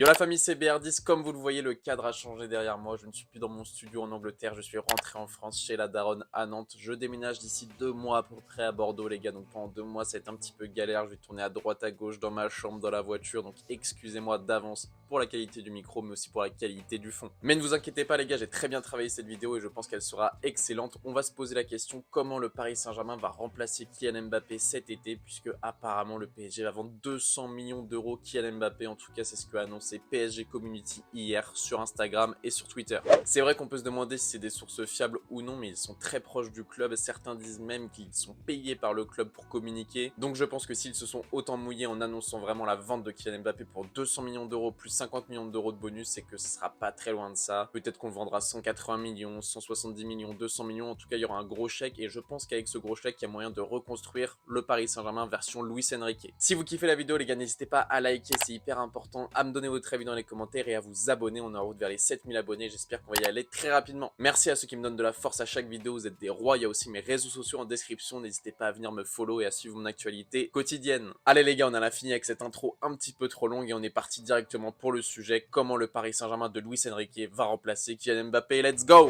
Yo la famille, c'est BR10, comme vous le voyez le cadre a changé derrière moi, je ne suis plus dans mon studio en Angleterre, je suis rentré en France chez la daronne à Nantes, je déménage d'ici 2 mois à peu près à Bordeaux les gars, donc pendant 2 mois ça va être un petit peu galère, je vais tourner à droite à gauche dans ma chambre, dans la voiture, donc excusez-moi d'avance pour la qualité du micro mais aussi pour la qualité du fond. Mais ne vous inquiétez pas les gars, j'ai très bien travaillé cette vidéo et je pense qu'elle sera excellente. On va se poser la question comment le Paris Saint-Germain va remplacer Kylian Mbappé cet été, puisque apparemment le PSG va vendre 200 millions d'euros Kylian Mbappé, en tout cas c'est ce que a annoncé PSG Community hier sur Instagram et sur Twitter. C'est vrai qu'on peut se demander si c'est des sources fiables ou non, mais ils sont très proches du club, certains disent même qu'ils sont payés par le club pour communiquer, donc je pense que s'ils se sont autant mouillés en annonçant vraiment la vente de Kylian Mbappé pour 200 millions d'euros plus 50 millions d'euros de bonus, c'est que ce sera pas très loin de ça. Peut-être qu'on le vendra 180 millions, 170 millions, 200 millions, en tout cas il y aura un gros chèque et je pense qu'avec ce gros chèque il y a moyen de reconstruire le Paris Saint-Germain version Luis Enrique. Si vous kiffez la vidéo les gars, n'hésitez pas à liker, c'est hyper important, à me donner votre avis dans les commentaires et à vous abonner. On est en route vers les 7000 abonnés, j'espère qu'on va y aller très rapidement. Merci à ceux qui me donnent de la force à chaque vidéo, vous êtes des rois. Il y a aussi mes réseaux sociaux en description, n'hésitez pas à venir me follow et à suivre mon actualité quotidienne. Allez les gars, on en a fini avec cette intro un petit peu trop longue et on est parti directement pour le sujet, comment le Paris Saint-Germain de Luis Enrique va remplacer Kylian Mbappé. Let's go!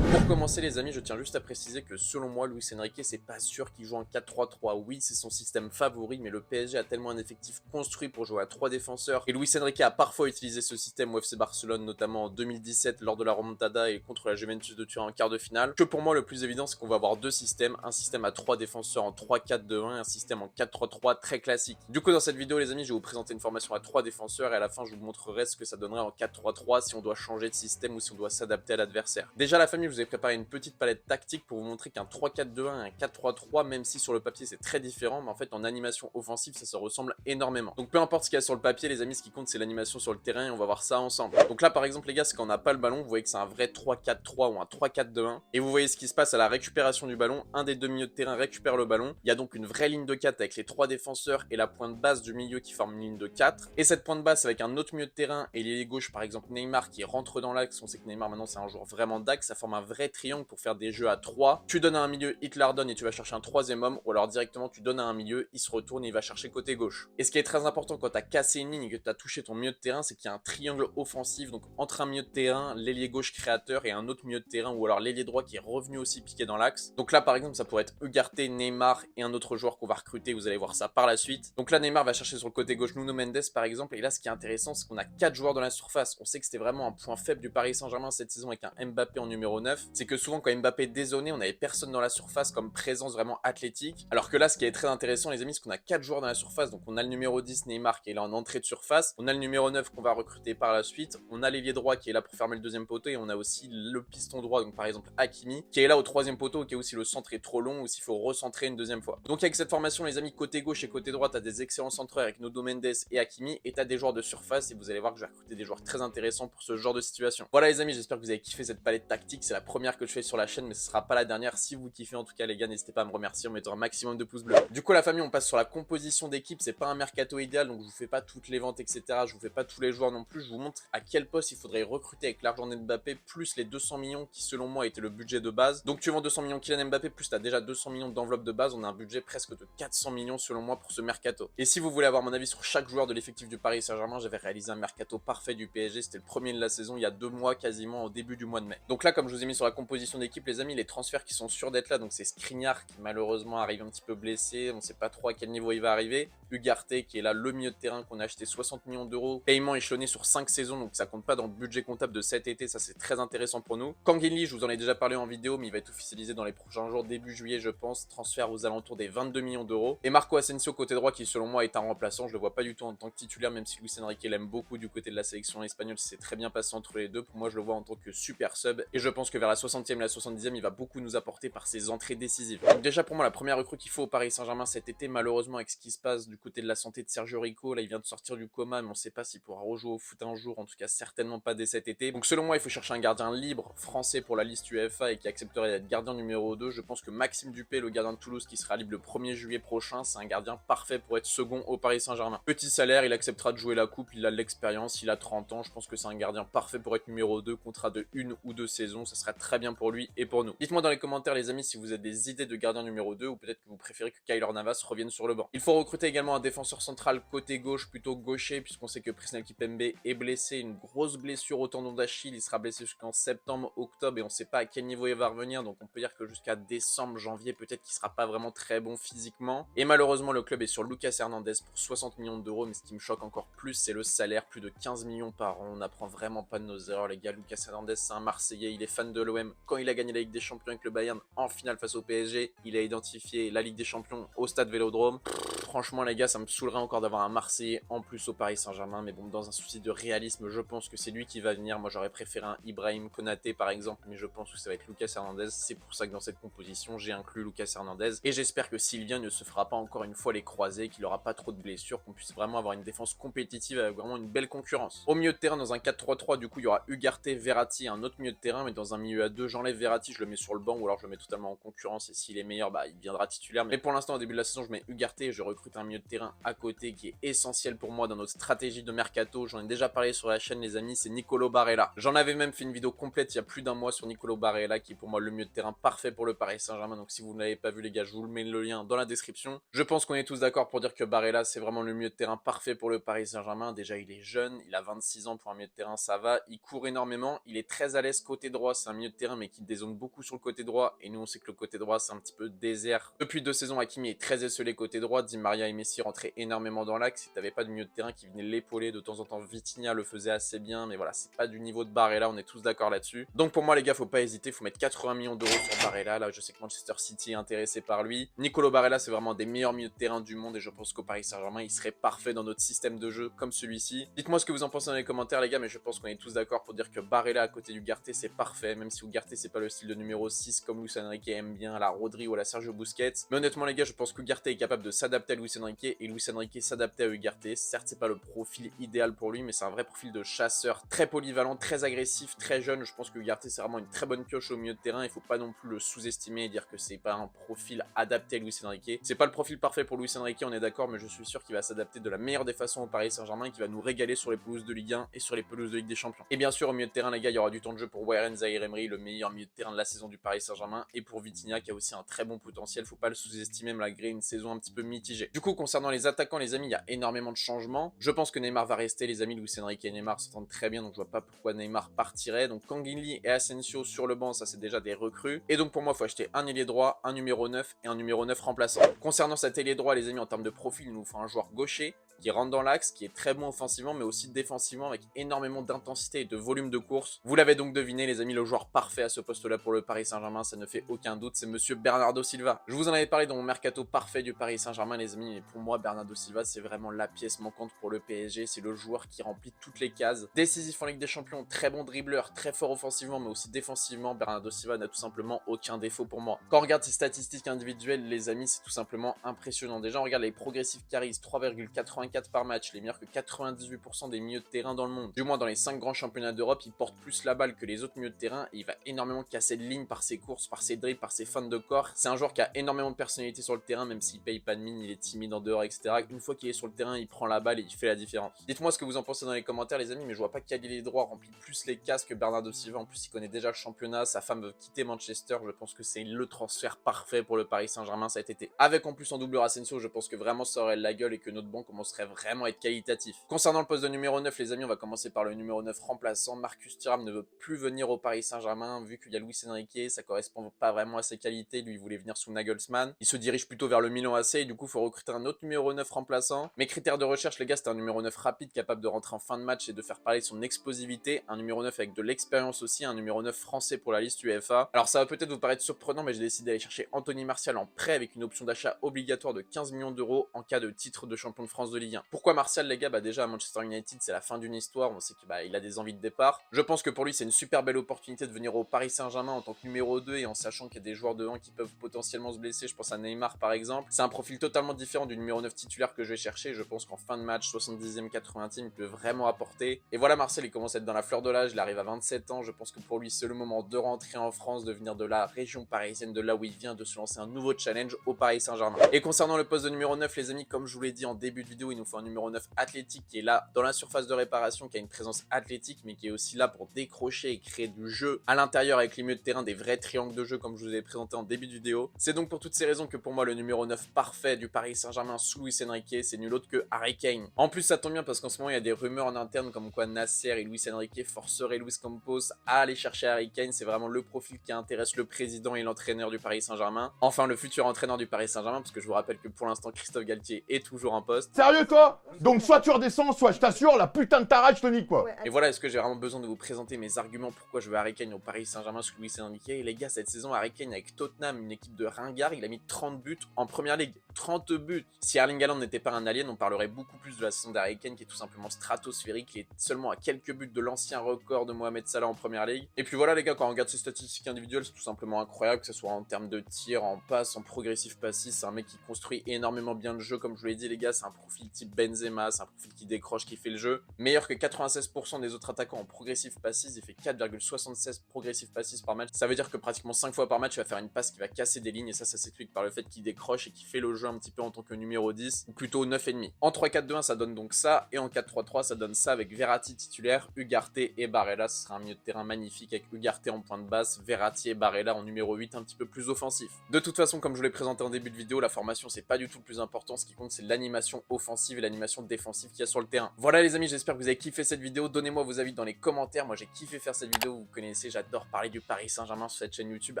Pour commencer les amis, je tiens juste à préciser que selon moi, Luis Enrique, c'est pas sûr qu'il joue en 4-3-3. Oui, c'est son système favori, mais le PSG a tellement un effectif construit pour jouer à 3 défenseurs. Et Luis Enrique a parfois utilisé ce système au FC Barcelone, notamment en 2017 lors de la remontada et contre la Juventus de Turin en quart de finale. Que pour moi, le plus évident, c'est qu'on va avoir deux systèmes. Un système à 3 défenseurs en 3-4-2-1 et un système en 4-3-3 très classique. Du coup, dans cette vidéo, les amis, je vais vous présenter une formation à 3 défenseurs et à la fin, je vous montrerai ce que ça donnerait en 4-3-3 si on doit changer de système ou si on doit s'adapter à l'adversaire. Déjà, la famille, je vous ai préparé une petite palette tactique pour vous montrer qu'un 3-4-2-1 et un 4-3-3, même si sur le papier c'est très différent, mais en fait en animation offensive ça se ressemble énormément. Donc peu importe ce qu'il y a sur le papier les amis, ce qui compte c'est l'animation sur le terrain et on va voir ça ensemble. Donc là par exemple les gars, c'est quand on n'a pas le ballon, vous voyez que c'est un vrai 3-4-3 ou un 3-4-2-1 et vous voyez ce qui se passe à la récupération du ballon. Un des deux milieux de terrain récupère le ballon, il y a donc une vraie ligne de 4 avec les 3 défenseurs et la pointe basse du milieu qui forme une ligne de 4 et cette pointe basse avec un autre milieu de terrain et l'ailier gauche par exemple Neymar qui rentre dans l'axe. On sait que Neymar maintenant c'est un joueur vraiment d'axe, ça forme un vrai triangle pour faire des jeux à 3. Tu donnes à un milieu, il te la redonne et tu vas chercher un troisième homme, ou alors directement tu donnes à un milieu, il se retourne et il va chercher côté gauche. Et ce qui est très important quand tu as cassé une ligne et que tu as touché ton milieu de terrain, c'est qu'il y a un triangle offensif, donc entre un milieu de terrain, l'ailier gauche créateur et un autre milieu de terrain, ou alors l'ailier droit qui est revenu aussi piquer dans l'axe. Donc là par exemple ça pourrait être Ugarte, Neymar et un autre joueur qu'on va recruter, vous allez voir ça par la suite. Donc là Neymar va chercher sur le côté gauche Nuno Mendes par exemple, et là ce qui est intéressant c'est qu'on a 4 joueurs dans la surface. On sait que c'était vraiment un point faible du Paris Saint-Germain cette saison avec un Mbappé en numéro 9, c'est que souvent quand Mbappé dézonait, on n'avait personne dans la surface comme présence vraiment athlétique. Alors que là, ce qui est très intéressant, les amis, c'est qu'on a 4 joueurs dans la surface. Donc, on a le numéro 10, Neymar, qui est là en entrée de surface. On a le numéro 9 qu'on va recruter par la suite. On a l'ailier droit qui est là pour fermer le deuxième poteau. Et on a aussi le piston droit, donc par exemple Hakimi, qui est là au troisième poteau, qui est aussi le centre est trop long ou s'il faut recentrer une deuxième fois. Donc, avec cette formation, les amis, côté gauche et côté droit, tu as des excellents centreurs avec Nuno Mendes et Hakimi. Et tu as des joueurs de surface. Et vous allez voir que je vais recruter des joueurs très intéressants pour ce genre de situation. Voilà, les amis, j'espère que vous avez kiffé cette palette tactique. C'est la première que je fais sur la chaîne, mais ce sera pas la dernière. Si vous kiffez en tout cas les gars, n'hésitez pas à me remercier en mettant un maximum de pouces bleus. Du coup la famille, on passe sur la composition d'équipe. C'est pas un mercato idéal, donc je vous fais pas toutes les ventes etc, je vous fais pas tous les joueurs non plus. Je vous montre à quel poste il faudrait recruter avec l'argent de Mbappé plus les 200 millions qui selon moi était le budget de base. Donc tu vends 200 millions Kylian Mbappé plus tu as déjà 200 millions d'enveloppe de base, on a un budget presque de 400 millions selon moi pour ce mercato. Et si vous voulez avoir mon avis sur chaque joueur de l'effectif du Paris Saint-Germain, j'avais réalisé un mercato parfait du PSG, c'était le premier de la saison il y a 2 mois quasiment au début du mois de mai. Donc là comme je vous ai mis sur la composition d'équipe les amis, les transferts qui sont sûrs d'être là, donc c'est Skriniar qui malheureusement arrive un petit peu blessé, on ne sait pas trop à quel niveau il va arriver. Ugarte qui est là le milieu de terrain qu'on a acheté 60 millions d'euros, paiement échelonné sur 5 saisons, donc ça compte pas dans le budget comptable de cet été, ça c'est très intéressant pour nous. Kanguinli, je vous en ai déjà parlé en vidéo, mais il va être officialisé dans les prochains jours, début juillet je pense, transfert aux alentours des 22 millions d'euros. Et Marco Asensio côté droit qui selon moi est un remplaçant, je le vois pas du tout en tant que titulaire, même si Luis Enrique l'aime beaucoup du côté de la sélection espagnole, c'est très bien passé entre les deux, pour moi je le vois en tant que super sub, et je pense que vers la 60e et la 70e il va beaucoup nous apporter par ses entrées décisives. Donc déjà pour moi la première recrue qu'il faut au Paris Saint-Germain cet été, malheureusement avec ce qui se passe du côté de la santé de Sergio Rico, là il vient de sortir du coma mais on sait pas s'il pourra rejouer au foot un jour, en tout cas certainement pas dès cet été. Donc selon moi il faut chercher un gardien libre français pour la liste UEFA et qui accepterait d'être gardien numéro 2. Je pense que Maxime Dupé, le gardien de Toulouse qui sera libre le 1er juillet prochain, c'est un gardien parfait pour être second au Paris Saint-Germain. Petit salaire, il acceptera de jouer la coupe, il a de l'expérience, il a 30 ans, je pense que c'est un gardien parfait pour être numéro 2, contrat de 1 ou 2 saisons, ça serait très bien pour lui et pour nous. Dites-moi dans les commentaires les amis si vous avez des idées de gardien numéro 2 ou peut-être que vous préférez que Keylor Navas revienne sur le banc. Il faut recruter également un défenseur central côté gauche plutôt gaucher puisqu'on sait que Presnel Kimpembe est blessé, une grosse blessure au tendon d'Achille, il sera blessé jusqu'en septembre, octobre et on ne sait pas à quel niveau il va revenir, donc on peut dire que jusqu'à décembre, janvier, peut-être qu'il sera pas vraiment très bon physiquement. Et malheureusement le club est sur Lucas Hernandez pour 60 millions d'euros, mais ce qui me choque encore plus c'est le salaire, plus de 15 millions par an, on n'apprend vraiment pas de nos erreurs les gars. Lucas Hernandez c'est un Marseillais, il est fan de l'OM, quand il a gagné la Ligue des Champions avec le Bayern en finale face au PSG, il a identifié la Ligue des Champions au stade Vélodrome. Franchement les gars, ça me saoulerait encore d'avoir un Marseillais en plus au Paris Saint-Germain, mais bon, dans un souci de réalisme, je pense que c'est lui qui va venir. Moi j'aurais préféré un Ibrahim Konaté par exemple, mais je pense que ça va être Lucas Hernandez. C'est pour ça que dans cette composition, j'ai inclus Lucas Hernandez, et j'espère que s'il vient, il ne se fera pas encore une fois les croisés, qu'il n'aura pas trop de blessures, qu'on puisse vraiment avoir une défense compétitive avec vraiment une belle concurrence. Au milieu de terrain, dans un 4-3-3, du coup, il y aura Ugarte, Verratti, un autre milieu de terrain, mais dans un milieu à deux, j'enlève Verratti, je le mets sur le banc, ou alors je le mets totalement en concurrence, et s'il est meilleur, bah il viendra titulaire. Mais pour l'instant, au début de la saison, je mets Ugarte et je recrute un milieu de terrain à côté qui est essentiel pour moi dans notre stratégie de mercato. J'en ai déjà parlé sur la chaîne les amis, c'est Nicolo Barella. J'en avais même fait une vidéo complète il y a plus d'un mois sur Nicolo Barella qui est pour moi le milieu de terrain parfait pour le Paris Saint-Germain. Donc si vous ne l'avez pas vu les gars, je vous mets le lien dans la description. Je pense qu'on est tous d'accord pour dire que Barella c'est vraiment le milieu de terrain parfait pour le Paris Saint-Germain. Déjà il est jeune, il a 26 ans pour un milieu de terrain, ça va, il court énormément, il est très à l'aise côté droit, c'est un milieu de terrain mais qui dézone beaucoup sur le côté droit et nous on sait que le côté droit c'est un petit peu désert. Depuis 2 saisons, Hakimi est très esselé côté droit, Di Maria et Messi rentraient énormément dans l'axe, si t'avais pas de milieu de terrain qui venait l'épauler de temps en temps, Vitinha le faisait assez bien, mais voilà, c'est pas du niveau de Barella, on est tous d'accord là-dessus. Donc pour moi les gars, faut pas hésiter, faut mettre 80 millions d'euros sur Barella, là je sais que Manchester City est intéressé par lui. Nicolo Barella c'est vraiment des meilleurs milieux de terrain du monde et je pense qu'au Paris Saint-Germain il serait parfait dans notre système de jeu comme celui-ci. Dites-moi ce que vous en pensez dans les commentaires les gars, mais je pense qu'on est tous d'accord pour dire que Barella à côté d'Ugarte c'est parfait, même si Ugarte c'est pas le style de numéro 6 comme Luis Enrique aime bien, à la Rodri ou à la Sergio Busquets. Mais honnêtement les gars, je pense qu'Ugarte est capable de s'adapter à Luis Enrique et Luis Enrique s'adapter à Ugarte. Certes c'est pas le profil idéal pour lui, mais c'est un vrai profil de chasseur, très polyvalent, très agressif, très jeune. Je pense que Ugarte c'est vraiment une très bonne pioche au milieu de terrain, il faut pas non plus le sous-estimer et dire que c'est pas un profil adapté à Luis Enrique. C'est pas le profil parfait pour Luis Enrique, on est d'accord, mais je suis sûr qu'il va s'adapter de la meilleure des façons au Paris Saint-Germain et qu'il va nous régaler sur les pelouses de Ligue 1 et sur les pelouses de Ligue des Champions. Et bien sûr au milieu de terrain les gars, il y aura du temps de jeu pour Warren Zaïre-Emery, le meilleur milieu de terrain de la saison du Paris Saint-Germain, et pour Vitinha qui a aussi un très bon potentiel, faut pas le sous-estimer malgré une saison un petit peu mitigée. Du coup concernant les attaquants les amis, il y a énormément de changements. Je pense que Neymar va rester les amis, Luis Enrique et Neymar s'entendent très bien, donc je vois pas pourquoi Neymar partirait. Donc Kangin et Asensio sur le banc, ça c'est déjà des recrues. Et donc pour moi, il faut acheter un ailier droit, un numéro 9 et un numéro 9 remplaçant. Concernant cet ailier droit les amis, en termes de profil, il nous faut un joueur gaucher qui rentre dans l'axe, qui est très bon offensivement mais aussi défensivement avec énormément d'intensité et de volume de course. Vous l'avez donc deviné les amis, le joueur parfait à ce poste là pour le Paris Saint-Germain, ça ne fait aucun doute, c'est monsieur Bernardo Silva. Je vous en avais parlé dans mon mercato parfait du Paris Saint-Germain les amis, et pour moi Bernardo Silva c'est vraiment la pièce manquante pour le PSG, c'est le joueur qui remplit toutes les cases. Décisif en Ligue des Champions, très bon dribbleur, très fort offensivement mais aussi défensivement, Bernardo Silva n'a tout simplement aucun défaut pour moi. Quand on regarde ses statistiques individuelles les amis, c'est tout simplement impressionnant. Déjà on regarde les progressifs carries, 3,84 par match, les meilleurs que 98% des milieux de terrain dans le monde. Du moins dans les 5 grands championnats d'Europe, il porte plus la balle que les autres milieux de terrain et il va énormément casser de lignes par ses courses, par ses dribbles, par ses feintes de corps. C'est un joueur qui a énormément de personnalité sur le terrain, même s'il paye pas de mine, il est timide en dehors, etc. Une fois qu'il est sur le terrain, il prend la balle et il fait la différence. Dites-moi ce que vous en pensez dans les commentaires les amis, mais je vois pas qu'Ali droit remplit plus les cases que Bernardo Silva. En plus il connaît déjà le championnat, sa femme veut quitter Manchester, je pense que c'est le transfert parfait pour le Paris Saint-Germain cet été. Avec en plus en doubleur Asensio, je pense que vraiment ça aurait la gueule et que notre banc commencerait vraiment à être qualitatif. Concernant le poste de numéro 9 les amis, on va commencer par le numéro 9 remplaçant. Marcus Thuram ne veut plus venir au Paris Saint-Germain vu qu'il y a Luis Enrique, ça correspond pas vraiment à ses qualités, lui il voulait venir sous Nagelsmann. Il se dirige plutôt vers le Milan AC et du coup il faut recruter un autre numéro 9 remplaçant. Mes critères de recherche les gars, c'est un numéro 9 rapide capable de rentrer en fin de match et de faire parler de son explosivité, un numéro 9 avec de l'expérience aussi, un numéro 9 français pour la liste UEFA. Alors ça va peut-être vous paraître surprenant mais j'ai décidé d'aller chercher Anthony Martial en prêt avec une option d'achat obligatoire de 15 millions d'euros en cas de titre de champion de France de Ligue 1. Pourquoi Martial les gars? Bah déjà à Manchester United c'est la fin d'une histoire, on sait qu'il a des envies de départ. Je pense que pour lui c'est une super belle opportunité de venir au Paris Saint-Germain en tant que numéro 2 et en sachant qu'il y a des joueurs de 1 qui peuvent potentiellement se blesser, je pense à Neymar par exemple. C'est un profil totalement différent du numéro 9 titulaire que je vais chercher, je pense qu'en fin de match, 70e, 80e, il peut vraiment apporter. Et voilà Martial, il commence à être dans la fleur de l'âge, il arrive à 27 ans, je pense que pour lui c'est le moment de rentrer en France, de venir de la région parisienne, de là où il vient, de se lancer un nouveau challenge au Paris Saint-Germain. Et concernant le poste de numéro 9 les amis, comme je vous l'ai dit en début de vidéo, il nous faut un numéro 9 athlétique qui est là dans la surface de réparation, qui a une présence athlétique, mais qui est aussi là pour décrocher et créer du jeu à l'intérieur avec les milieux de terrain, des vrais triangles de jeu comme je vous ai présenté en début de vidéo. C'est donc pour toutes ces raisons que pour moi le numéro 9 parfait du Paris Saint-Germain sous Luis Enrique, c'est nul autre que Harry Kane. En plus ça tombe bien parce qu'en ce moment il y a des rumeurs en interne comme quoi Nasser et Luis Enrique forceraient Luis Campos à aller chercher Harry Kane. C'est vraiment le profil qui intéresse le président et l'entraîneur du Paris Saint-Germain. Enfin le futur entraîneur du Paris Saint-Germain, parce que je vous rappelle que pour l'instant Christophe Galtier est toujours en poste. Sérieux toi? Donc soit tu redescends, soit je t'assure, la putain de ta rage, je te nique quoi. Et voilà, est-ce que j'ai vraiment besoin de vous présenter mes arguments pourquoi je veux Harry Kane au Paris Saint-Germain sous Luis Enrique? Et les gars, cette saison, Harry Kane avec Tottenham, une équipe de ringards, il a mis 30 buts en première ligue. 30 buts. Si Erling Haaland n'était pas un alien, on parlerait beaucoup plus de la saison d'Harry Kane qui est tout simplement stratosphérique. Il est seulement à quelques buts de l'ancien record de Mohamed Salah en première ligue. Et puis voilà les gars, quand on regarde ses statistiques individuelles, c'est tout simplement incroyable, que ce soit en termes de tir, en passe, en progressif passif. C'est un mec qui construit énormément bien le jeu, comme je vous l'ai dit les gars, c'est un profil type Benzema, c'est un profil qui décroche, qui fait le jeu. Meilleur que 96% des autres attaquants en progressif passif, il fait 4,76 progressif passif par match. Ça veut dire que pratiquement 5 fois par match, il va faire une passe qui va casser des lignes, et ça s'explique par le fait qu'il décroche et qu'il fait le jeu un petit peu en tant que numéro 10, ou plutôt 9,5. En 3-4-2-1, ça donne donc ça, et en 4-3-3, ça donne ça avec Verratti titulaire, Ugarte et Barella. Ce sera un milieu de terrain magnifique avec Ugarte en point de basse, Verratti et Barella en numéro 8 un petit peu plus offensif. De toute façon, comme je l'ai présenté en début de vidéo, la formation c'est pas du tout le plus important, ce qui compte c'est l'animation offensive et l'animation défensive qu'il y a sur le terrain. Voilà les amis, j'espère que vous avez kiffé cette vidéo, donnez-moi vos avis dans les commentaires. Moi j'ai kiffé faire cette vidéo, vous connaissez, j'adore parler du Paris Saint-Germain sur cette chaîne YouTube.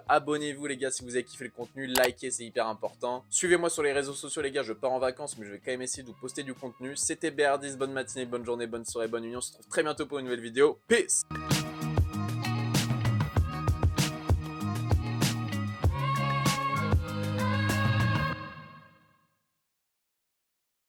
Abonnez-vous les gars si vous avez kiffé le contenu, likez, c'est hyper important. Suivez-moi sur les réseaux sociaux les gars, je pars en vacances mais je vais quand même essayer de vous poster du contenu. C'était BR10, bonne matinée, bonne journée, bonne soirée, bonne nuit, on se retrouve très bientôt pour une nouvelle vidéo. Peace.